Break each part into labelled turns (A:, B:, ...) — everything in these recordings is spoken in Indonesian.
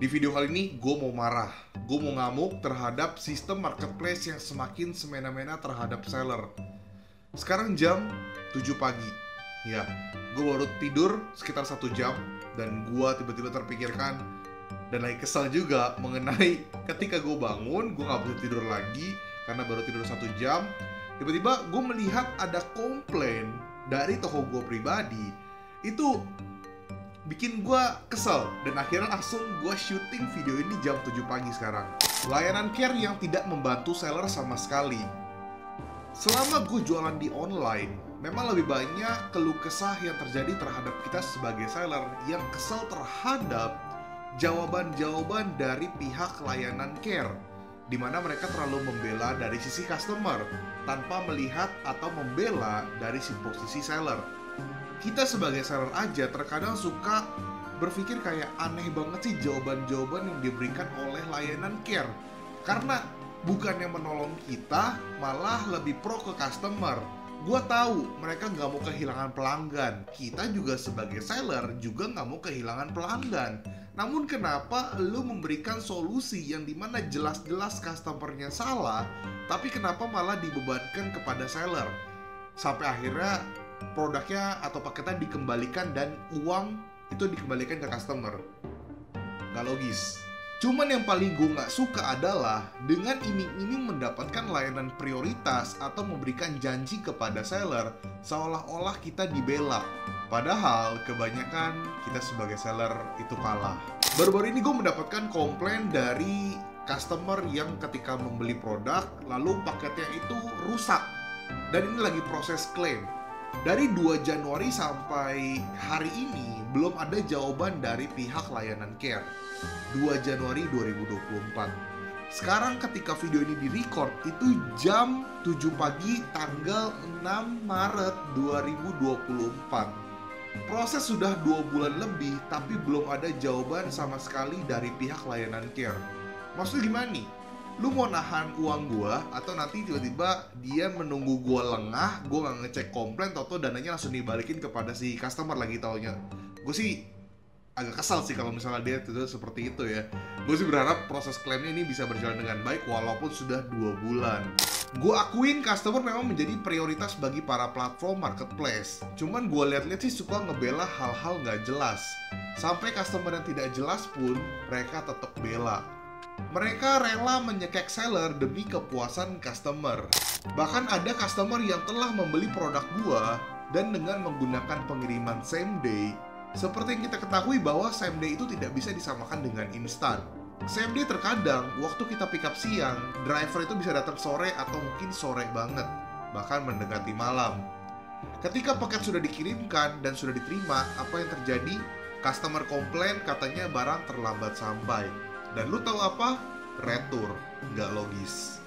A: Di video kali ini gue mau marah, gue mau ngamuk terhadap sistem marketplace yang semakin semena-mena terhadap seller. Sekarang jam 7 pagi. Ya, gue baru tidur sekitar 1 jam dan gue tiba-tiba terpikirkan dan lagi kesal juga mengenai ketika gue bangun, gue gak bisa tidur lagi karena baru tidur 1 jam. Tiba-tiba gue melihat ada komplain dari toko gue pribadi. Itu bikin gue kesel dan akhirnya langsung gue syuting video ini jam 7 pagi sekarang. Layanan care yang tidak membantu seller sama sekali. Selama gue jualan di online, memang lebih banyak keluh kesah yang terjadi terhadap kita sebagai seller yang kesel terhadap jawaban-jawaban dari pihak layanan care, di mana mereka terlalu membela dari sisi customer tanpa melihat atau membela dari si posisi seller. Kita sebagai seller aja terkadang suka berpikir kayak aneh banget sih jawaban-jawaban yang diberikan oleh layanan care, karena bukannya menolong kita, malah lebih pro ke customer. Gua tahu mereka nggak mau kehilangan pelanggan, kita juga sebagai seller juga nggak mau kehilangan pelanggan. Namun kenapa lu memberikan solusi yang dimana jelas-jelas customernya salah, tapi kenapa malah dibebankan kepada seller? Sampai akhirnya produknya atau paketnya dikembalikan dan uang itu dikembalikan ke customer. Gak logis. Cuman yang paling gue gak suka adalah dengan iming-iming mendapatkan layanan prioritas atau memberikan janji kepada seller seolah-olah kita dibela. Padahal kebanyakan kita sebagai seller itu kalah. Baru-baru ini gue mendapatkan komplain dari customer yang ketika membeli produk lalu paketnya itu rusak. Dan ini lagi proses klaim. Dari 2 Januari sampai hari ini belum ada jawaban dari pihak layanan care. 2 Januari 2024. Sekarang ketika video ini direcord itu jam 7 pagi tanggal 6 Maret 2024. Proses sudah 2 bulan lebih tapi belum ada jawaban sama sekali dari pihak layanan care. Maksudnya gimana nih? Lu mau nahan uang gua atau nanti tiba-tiba dia menunggu gua lengah, gua nggak ngecek komplain, tau-tau dananya langsung dibalikin kepada si customer lagi taunya. Gue sih agak kesal sih kalau misalnya dia itu seperti itu ya. Gue sih berharap proses klaimnya ini bisa berjalan dengan baik walaupun sudah 2 bulan. Gue akuin customer memang menjadi prioritas bagi para platform marketplace. Cuman gue lihat-lihat sih suka ngebela hal-hal nggak jelas. Sampai customer yang tidak jelas pun mereka tetap bela. Mereka rela menyekek seller demi kepuasan customer. Bahkan ada customer yang telah membeli produk gua dan dengan menggunakan pengiriman same day. Seperti yang kita ketahui bahwa same day itu tidak bisa disamakan dengan instan. Same day terkadang waktu kita pick up siang, driver itu bisa datang sore atau mungkin sore banget, bahkan mendekati malam. Ketika paket sudah dikirimkan dan sudah diterima, apa yang terjadi? Customer komplain katanya barang terlambat sampai. Dan lu tahu apa? Retur. Nggak logis.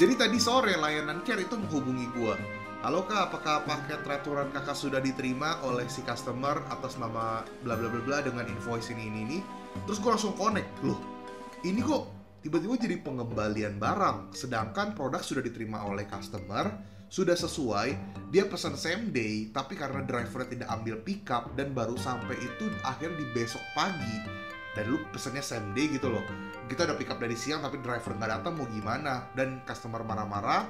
A: Jadi tadi sore layanan care itu menghubungi gua. Halo kak, apakah paket returan kakak sudah diterima oleh si customer atas nama bla bla bla bla dengan invoice ini. Terus gua langsung connect. Loh, ini kok tiba-tiba jadi pengembalian barang, sedangkan produk sudah diterima oleh customer, sudah sesuai, dia pesan same day, tapi karena drivernya tidak ambil pickup dan baru sampai itu akhirnya di besok pagi. Dan lu pesennya same day gitu loh. Kita udah pick up dari siang tapi driver nggak datang, mau gimana? Dan customer marah-marah.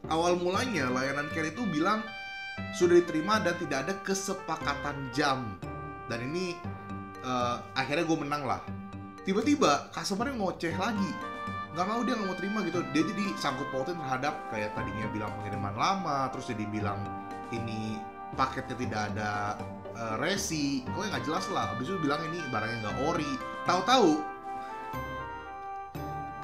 A: Awal mulanya layanan care itu bilang sudah diterima dan tidak ada kesepakatan jam. Dan ini akhirnya gue menang lah. Tiba-tiba customernya ngoceh lagi. Nggak mau, dia nggak mau terima gitu. Dia jadi sangkut pautin terhadap kayak tadinya bilang pengiriman lama, terus jadi bilang ini paketnya tidak ada resi, kok nggak jelas lah. Habis itu bilang ini barangnya nggak ori. Tahu-tahu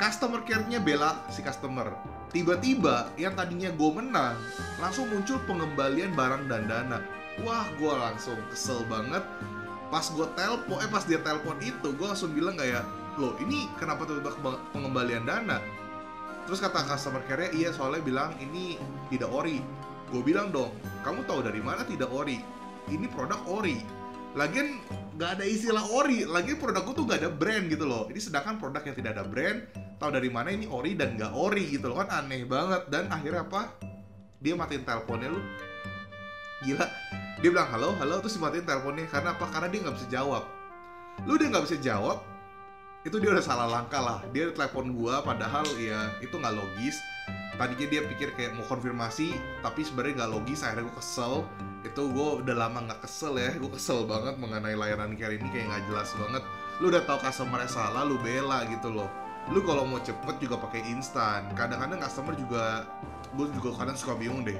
A: customer care-nya bela si customer. Tiba-tiba yang tadinya gue menang langsung muncul pengembalian barang dan dana. Wah, gue langsung kesel banget. Pas dia telepon itu, gue langsung bilang kayak, loh ini kenapa tiba-tiba pengembalian dana? Terus kata customer care-nya, iya soalnya bilang ini tidak ori. Gue bilang dong, kamu tahu dari mana tidak ori? Ini produk ori. Lagian nggak ada istilah ori. Lagian produk gue tuh nggak ada brand gitu loh. Ini sedangkan produk yang tidak ada brand, tahu dari mana ini ori dan nggak ori gitu loh, kan aneh banget. Dan akhirnya apa? Dia matiin teleponnya lu. Gila. Dia bilang halo, terus dimatiin teleponnya. Karena apa? Karena dia nggak bisa jawab. Lu udah nggak bisa jawab, itu dia udah salah langkah lah. Dia telepon gua padahal ya itu nggak logis. Tadinya dia pikir kayak mau konfirmasi, tapi sebenarnya nggak logis. Akhirnya gue kesel. Itu gue udah lama nggak kesel ya. Gue kesel banget mengenai layanan care ini, kayak nggak jelas banget. Lu udah tahu customer-nya salah, lu bela gitu loh. Lu kalau mau cepet juga pakai instan. Kadang-kadang customer juga, gue juga kadang suka bingung deh.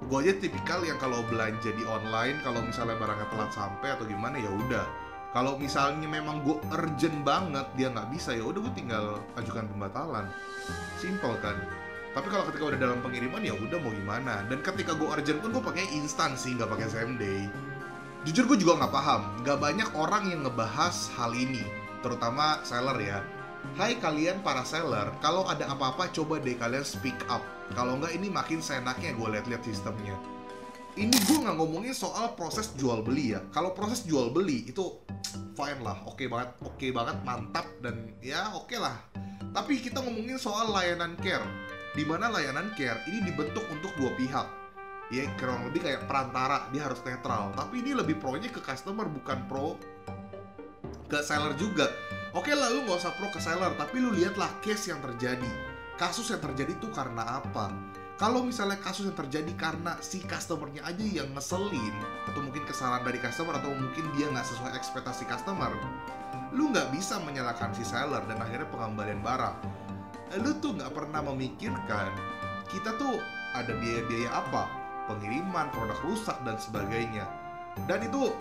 A: Gue aja tipikal yang kalau belanja di online, kalau misalnya barangnya telat sampai atau gimana ya udah. Kalau misalnya memang gue urgent banget dia nggak bisa, ya udah gue tinggal ajukan pembatalan. Simple kan. Tapi kalau ketika udah dalam pengiriman ya udah mau gimana. Dan ketika gue urgent pun gue pakai instan sih, nggak pakai same day. Jujur gue juga nggak paham, nggak banyak orang yang ngebahas hal ini, terutama seller ya. Hai kalian para seller, kalau ada apa-apa coba deh kalian speak up. Kalau nggak ini makin seenaknya gue liat-liat sistemnya. Ini gue nggak ngomongin soal proses jual beli ya. Kalau proses jual beli itu fine lah, oke banget, mantap dan ya oke lah. Tapi kita ngomongin soal layanan care, di mana layanan care ini dibentuk untuk dua pihak. Ya kurang lebih kayak perantara, dia harus netral. Tapi ini lebih pro-nya ke customer, bukan pro ke seller juga. Oke lah, lu nggak usah pro ke seller, tapi lu lihatlah case yang terjadi. Kasus yang terjadi itu karena apa? Kalau misalnya kasus yang terjadi karena si customernya aja yang ngeselin, atau mungkin kesalahan dari customer, atau mungkin dia nggak sesuai ekspektasi customer, lu nggak bisa menyalahkan si seller dan akhirnya pengembalian barang. Lu tuh nggak pernah memikirkan kita tuh ada biaya-biaya apa, pengiriman, produk rusak dan sebagainya. Dan itu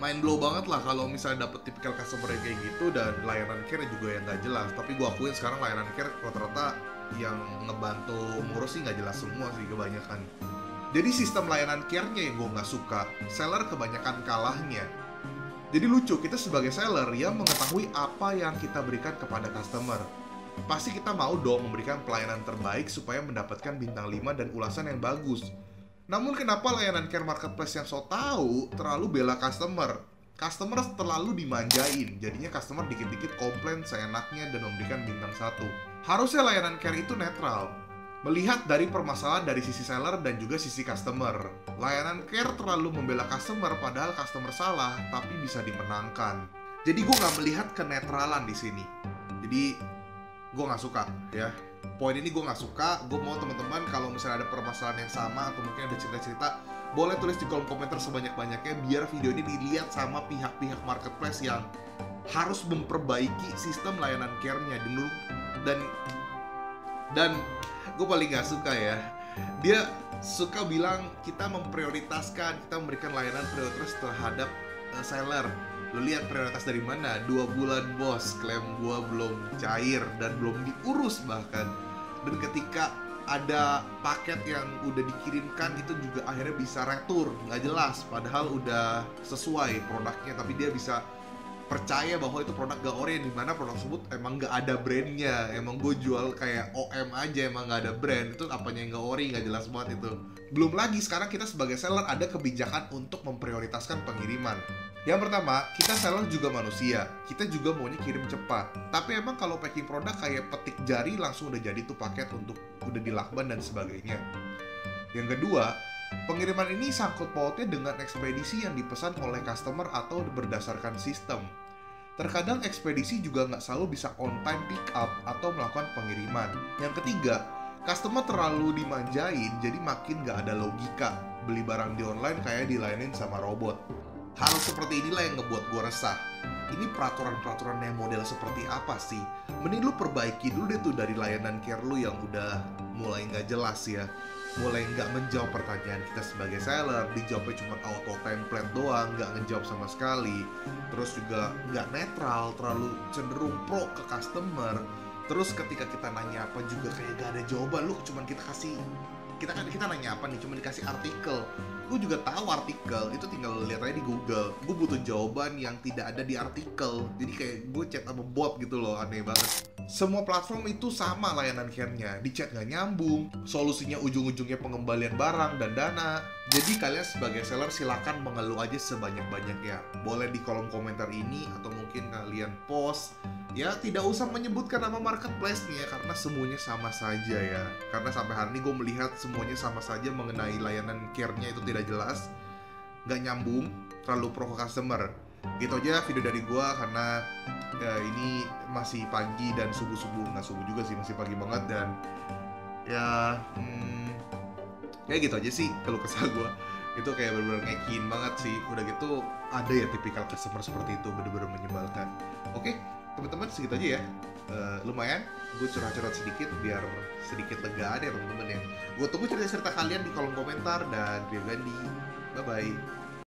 A: main blow banget lah kalau misalnya dapet tipikal customer kayak gitu dan layanan care juga yang nggak jelas. Tapi gue akuin sekarang layanan care rata-rata yang ngebantu ngurus sih nggak jelas semua sih kebanyakan. Jadi sistem layanan care-nya yang gue nggak suka, seller kebanyakan kalahnya. Jadi lucu, kita sebagai seller yang mengetahui apa yang kita berikan kepada customer, pasti kita mau dong memberikan pelayanan terbaik supaya mendapatkan bintang 5 dan ulasan yang bagus. Namun kenapa layanan care marketplace yang so tahu terlalu bela customer? Customer terlalu dimanjain, jadinya customer dikit-dikit komplain seenaknya dan memberikan bintang 1. Harusnya layanan care itu netral, melihat dari permasalahan dari sisi seller dan juga sisi customer. Layanan care terlalu membela customer padahal customer salah, tapi bisa dimenangkan. Jadi gue nggak melihat kenetralan di sini. Jadi gue nggak suka ya. Poin ini gue nggak suka. Gue mau teman-teman kalau misalnya ada permasalahan yang sama atau mungkin ada cerita-cerita, boleh tulis di kolom komentar sebanyak-banyaknya biar video ini dilihat sama pihak-pihak marketplace yang harus memperbaiki sistem layanan care-nya dulu. Dan gue paling gak suka ya, dia suka bilang kita memprioritaskan, kita memberikan layanan prioritas terhadap seller. Lu lihat prioritas dari mana? 2 bulan bos, klaim gua belum cair dan belum diurus bahkan. Dan ketika ada paket yang udah dikirimkan itu juga akhirnya bisa retur, nggak jelas padahal udah sesuai produknya, tapi dia bisa percaya bahwa itu produk gak ori, yang dimana produk tersebut emang gak ada brandnya, emang gue jual kayak OM aja, emang gak ada brand. Itu apanya yang gak ori, gak jelas banget itu. Belum lagi sekarang kita sebagai seller ada kebijakan untuk memprioritaskan pengiriman. Yang pertama, kita seller juga manusia, kita juga maunya kirim cepat. Tapi emang kalau packing produk kayak petik jari langsung udah jadi tuh paket untuk udah dilakban dan sebagainya. Yang kedua, pengiriman ini sangkut pautnya dengan ekspedisi yang dipesan oleh customer atau berdasarkan sistem. Terkadang ekspedisi juga nggak selalu bisa on time pick up atau melakukan pengiriman. Yang ketiga, customer terlalu dimanjain jadi makin nggak ada logika. Beli barang di online kayak dilayanin sama robot. Hal seperti inilah yang ngebuat gue resah. Ini peraturan-peraturan yang model seperti apa sih? Mending lu perbaiki dulu deh tuh dari layanan care lu yang udah mulai nggak jelas ya. Mulai nggak menjawab pertanyaan kita sebagai seller, dijawabnya cuma auto template doang, nggak ngejawab sama sekali. Terus juga nggak netral, terlalu cenderung pro ke customer. Terus ketika kita nanya apa juga kayak gak ada jawaban, lu cuma kita nanya apa nih, cuma dikasih artikel. Gue juga tahu artikel, itu tinggal lihat aja di Google. Gue butuh jawaban yang tidak ada di artikel. Jadi kayak gue chat sama bot gitu loh, aneh banget. Semua platform itu sama layanan care-nya, di chat gak nyambung, solusinya ujung-ujungnya pengembalian barang dan dana. Jadi kalian sebagai seller silakan mengeluh aja sebanyak-banyaknya. Boleh di kolom komentar ini atau mungkin kalian post. Ya tidak usah menyebutkan nama marketplace-nya karena semuanya sama saja ya. Karena sampai hari ini gue melihat semuanya sama saja mengenai layanan care-nya itu tidak jelas, gak nyambung, terlalu pro ke customer. Gitu aja video dari gua, karena ya ini masih pagi dan subuh-subuh, nggak subuh juga sih, masih pagi banget. Dan ya ya gitu aja sih kalau kesal gue. Itu kayak bener-bener ngekin banget sih. Udah gitu ada ya tipikal customer seperti itu, bener-bener menyebalkan. Oke teman-teman, segitu aja ya. Lumayan gue curhat-curhat sedikit biar sedikit lega deh teman-teman ya. Gue tunggu cerita-cerita kalian di kolom komentar. Dan Rio Gandhi, bye bye.